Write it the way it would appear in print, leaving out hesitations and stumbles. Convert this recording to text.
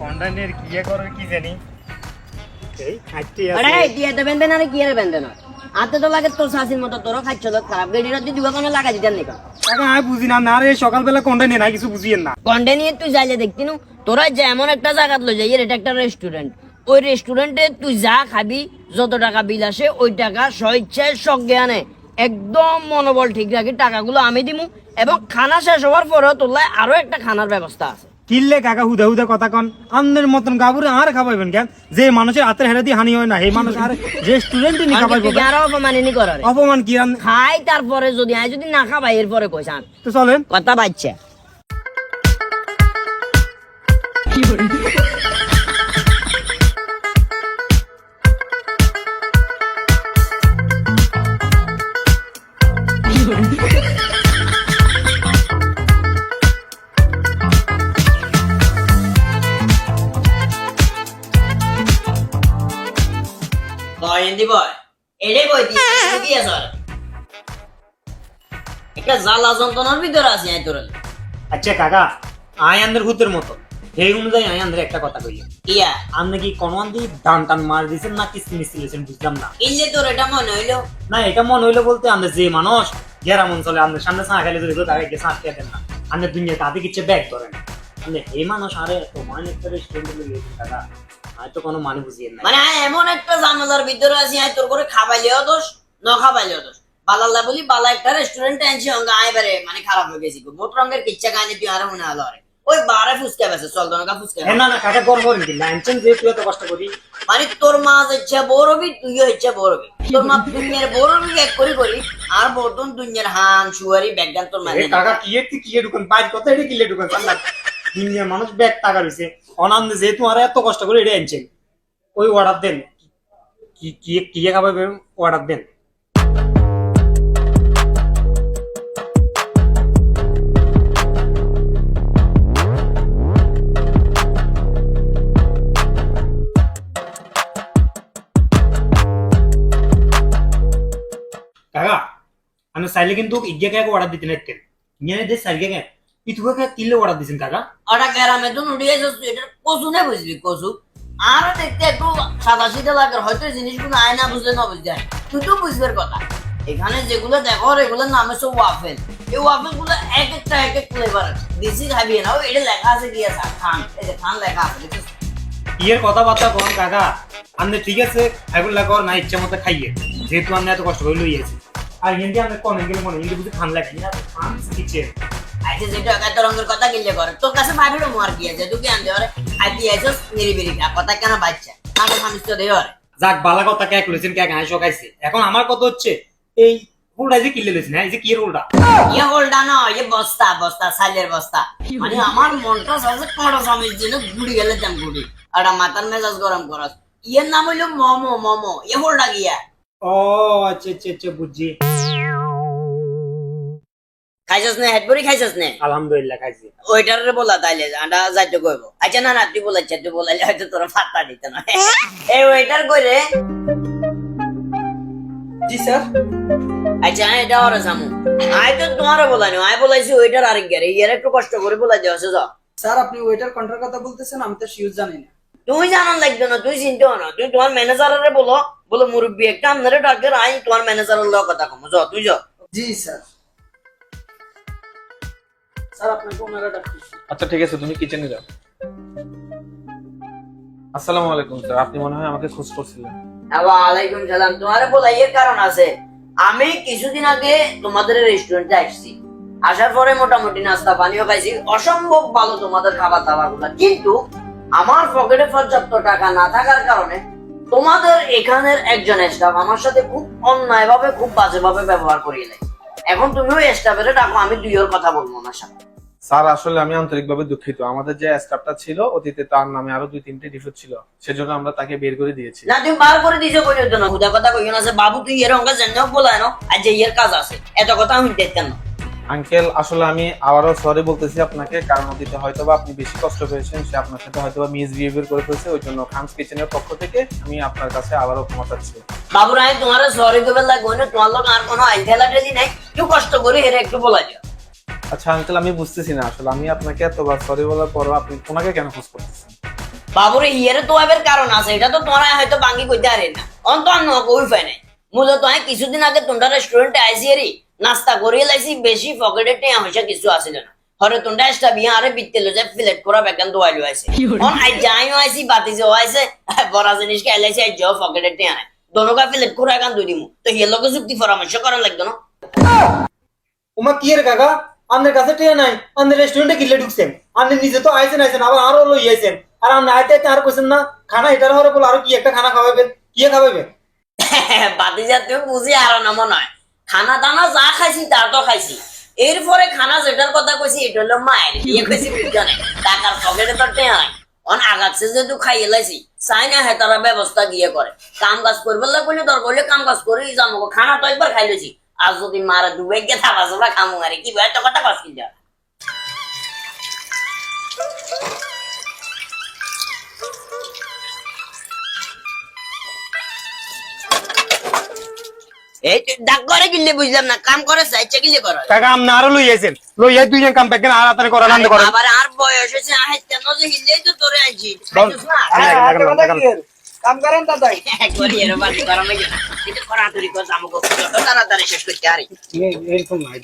কন্ডানের কি করে কি জানি এই খাইতে আরে আছে দিয়ে দেবেন দেন আরে কি আরে বেন দেন আতে তো লাগে তোর শাসির মতো তোর খাচ্ছ তো খারাপ গেডিরা তুই দুয়া কোন লাগা দিতেন নাকি কাকা আমি বুঝি না না রে সকালবেলা কন্ডানে না কিছু বুঝিয়েন না কন্ডে নিয়ে তুই যাইলে দেখতি নু তোরা যে এমন একটা জায়গা লই যাই এটা একটা রেস্টুরেন্ট ওই রেস্টুরেন্টে তুই যা খাবি যত টাকা বিল আসে ওই টাকা স্বইচ্ছায় সজ্ঞানে একদম মনোবল ঠিক রাখি টাকাগুলো আমি দিমু এবং খানা শেষ হওয়ার পরেও তোর লাই আরো একটা খানার ব্যবস্থা আছে কিল্লে কাকা হুদা হুদা কথা কন আমনের মতন গাবুরে আর খাবাইবেন কেন যে মানুষের হাতের হেরাতি হানি হয় না এই মানুষ আর রেস্টুরেন্টে নি খাবাইবো তুই আরো অপমানিনী করার অপমান কি খাই তারপরে যদি আই যদি না খাবাই এরপরে কইসান তো চলেন কথা বাচ্চা বয় বয় এটাই বই দিয়ে সর একটা জ্বালা যন্ত্রণার ভিতরে আছি আই তোর আচ্ছা কাকা আয়ানদের ভূতের মতো এই অনুযায়ী আয়ানদের একটা কথা কইয়া ইয়া আপনি কি কোনওয়ান দিয়ে দান টান মার দিয়েছেন না কিস্তি মিস্তি দিয়েছেন বুঝলাম না ইলে তোর এটা মনে হইলো না এটা মনে হইলো বলতে আমরা যে মানুষ গ্রাম অঞ্চলে আমাদের সামনে চা খাইলে যদি তারা গিয়ে চা খেয়ে দেন না আমাদের দুনিয়া তাতে কিছু ব্যাগ ধরেন মানে এই মানুষ আরে তোমার একটা রেস্টুরেন্টে গিয়েছেন কাকা হয়তো কোনো মানে বুঝিয়েন না মানে এমন একটা জানালার ভিতরে আছি আই তোর করে খাবাইলেও দোষ ন খাবাইলেও দোষ বালাল্লা বলি বালা একটা রেস্টুরেন্টে আনছি অঙ্গা আই বারে মানে খারাপ হয়ে গেছি বহুত রঙের কিচ্ছা খাইনি তুই আরো মনে হলো ওই বারে ফুচকা বেছে চল দনকা ফুচকা না না কাকা গর্ব করেন কি লাইনছেন যে তুই এত কষ্ট করি মানে তোর মা ইচ্ছা বড় হবি তুইও ইচ্ছা বড় হবি তোর মা দুনিয়ার বড় হবি এক করি আর বর্তন দুনিয়ার হান সুয়ারি ব্যাগগান তোর মানে কাকা কি ঢুকান বাইর কথা এটা কিলে ঢুকান না দুনিয়ার মানুষ ব্যাগ টাকা রইছে অনান্দে যে তোমার এত কষ্ট করে এটা আনছেন ওই অর্ডার দেন কি কি কি খাবে অর্ডার দেন কাকা আমি চাইলে কিন্তু ইজ্ঞাকে অর্ডার দিতে নাকতেন নিয়ে যে চাইলে কেন ইতুকে কিলে অর্ডার দিছেন কাকা ওটা গ্রামে তো নুড়িয়ে যাচ্ছে এটা কচু না বুঝবি কচু আর দেখতে একটু সাদা সিধা লাগে হয়তো জিনিসগুলো আয় না বুঝলে না বুঝতে তুই তো বুঝবার কথা এখানে যেগুলো দেখো এগুলোর নাম হচ্ছে ওয়াফেল এই ওয়াফেল গুলো এক এক ফ্লেভার দেশি খাবি না এটা লেখা আছে কি আছে খান এই যে খান লেখা আছে ইয়ের কথাবার্তা কোন কাকা আপনি ঠিক আছে এগুলা কর না ইচ্ছা মতো খাইয়ে যেহেতু আমি এত কষ্ট করে লইয়েছি আর হিন্দি আমি কোন এগুলো মনে হিন্দি বুঝে খান লাগে না খান কিচেন আচ্ছা যেটা এত রঙের কথা গিলে করে তোর কাছে ভাবিরও মার কি আছে তুই কি আনতে পারে আইতি আইছস নিরিবিরি কথা কেন বাচ্চা আমার মানুষ তো দেয় যাক বালা কথা কে কইছেন কে গায় শোকাইছে এখন আমার কথা হচ্ছে এই হোলডা যে কিলে লইছেন এই যে কি হোলডা ইয়ে হোলডা না ইয়ে বস্তা বস্তা সালের বস্তা মানে আমার মনটা সবচেয়ে বড় সমস্যা ছিল গুড়ি গেলে তেম গুড়ি আর মাথার মেজাজ গরম করস ইয়ের নাম হইলো মোমো ইয়ে হোলডা গিয়া ও আচ্ছা আচ্ছা আচ্ছা বুঝছি খাইছস না হেডবরি খাইছস না আলহামদুলিল্লাহ খাইছি ওইটারে বলা তাইলে আন্ডা যাইতে কইবো আচ্ছা না না তুই বলাইছ তুই বলাইলে হয়তো তোর ফাটা দিত না এই ওইটার কইরে জি স্যার আচ্ছা এটা ওরে সামু আই তো তোমারে বলাইনি আই বলাইছি ওইটার আরেক গারে ইয়ার একটু কষ্ট করে বলাই দাও যা স্যার আপনি ওয়েটার কন্ট্রার কথা বলতেছেন আমি তো শিওর জানি না তুই জানান লাগতো না তুই চিন্তা না তুই তোমার ম্যানেজারে বলো মুরব্বী একটা আপনারে ডাকের আই তোমার ম্যানেজারের লগ কথা কম যা তুই যা জি স্যার স্যার আপনাকে ওনারা ডাকতেছে আচ্ছা ঠিক আছে তুমি কিচেনে যাও আসসালামু আলাইকুম স্যার আপনি মনে হয় আমাকে খোঁজ করছিলেন ওয়ালাইকুম সালাম তোমারে বলাই এর কারণ আছে আমি কিছুদিন আগে তোমাদের রেস্টুরেন্টে আসছি আসার পরে মোটামুটি নাস্তা পানিও খাইছি অসম্ভব ভালো তোমাদের খাবার দাবার গুলা কিন্তু আমার পকেটে পর্যাপ্ত টাকা না থাকার কারণে তোমাদের এখানের একজন স্টাফ আমার সাথে খুব অন্যায় ভাবে খুব বাজে ভাবে ব্যবহার করিয়ে দেয় এখন তুমিও স্টাফের ডাকো আমি দুইয়ের কথা বলবো না সাথে স্যার আসলে আমি আন্তরিকভাবে দুঃখিত আমাদের যে স্টাফটা ছিল অতীতে তার নামে আরো 2-3টি ডিফেক্ট ছিল সেজন্য আমরা তাকে বের করে দিয়েছি না তুমি বার করে দিয়েছো কই জন্য হুদা কথা কইও না যে বাবু তুই এর অঙ্কা জানো বলায় না আর যে এর কাজ আছে এত কথা আমি দেখতেন না আঙ্কেল আসলে আমি আবারও সরি বলতেছি আপনাকে কারণ অতীতে হয়তোবা আপনি বেশি কষ্ট পেয়েছেন সে আপনার সাথে হয়তোবা মিসবিহেভিয়ার করে ফেলছে ওই জন্য খানস কিচেনের পক্ষ থেকে আমি আপনার কাছে আবারও ক্ষমা চাচ্ছি বাবু রায় তোমার সরি কবে লাগবে না তোমার লোক আর কোনো আইডিয়া লাগে নাই একটু কষ্ট করে এর একটু বলা যাও আচ্ছা আঙ্কেল আমি বুঝতেছি না আসলে আমি আপনাকে এতবার সরি বলার পরও আপনি ওনাকে কেন খোঁজ করতেছেন বাবুরে ইয়েরে তো এবার কারণ আছে, এটা তো তোমরা হয়তো বাঙ্গি কইতে পারে না অন্ত অন্য কই পাই নাই। মূলত আমি কিছুদিন আগে তোমরা রেস্টুরেন্টে আইসি এরি নাস্তা করিয়ে লাইছি, বেশি পকেটে টেয়া পয়সা কিছু আসিল না। হরে তোমরা এসটা বিয়া আরে বিত্তেলো যে প্লেট করা বেকান দোয়াইলো আইছে অন আই যাইও আইছি বাতি যে আইছে বড় জিনিস কে আইলাইছে আই যাও পকেটে টেয়া নাই দোনোকা প্লেট করা একান দুই দিমু তো হিয়ের লগে যুক্তি পরামর্শ করা লাগতো না। ওমা কি রে কাকা, আপনার কাছে টেয়া নাই, আপনার রেস্টুরেন্টে কিনলে ঢুকছেন, আপনি নিজে তো আইছেন আবার আরো লই আইছেন, আর আপনি আইতে আইতে আর কইছেন না খানা এটার হরে বলে আরো কি একটা খানা খাওয়াবেন, কি খাওয়াবেন? বাতি জাতীয় বুঝি আর না মনে হয়, খানা দানা যা খাইছি তা তো খাইছি, এরপরে খানা যেটার কথা কইছি এটা হলো মায়ের বিয়ে কইছি বুঝানে টাকার পকেটে তো টেয়া নাই অন আগাচ্ছে যেহেতু খাইয়ে লাইছি চাই না হ্যাঁ তারা ব্যবস্থা গিয়ে করে কাম কাজ করবে লাগবে দরকার হলে কাম কাজ করে জানো খানা তো একবার খাই লেছি আর যদি মারা ডুবে গিয়ে থাকা চোরা খামু আরে কি ভাই তো কথা কাজ কি যা এই ডাক করে কিনলে বুঝলাম না কাম করে চাইছে কিনলে করো কাকা আপনি আরো লই আইছেন, লই আই দুইজন কাম পেকেন আর আতারে করা নান্দে করেন। আবার আর বয়স হয়েছে আহে কেন যে হিলেই তো তোরে আইছি কাম করেন দাদাই করি এর বাড়ি করা লাগে কিন্তু করা তুই কর আমাকে তাড়াতাড়ি শেষ করতে আরে এরকম নাই।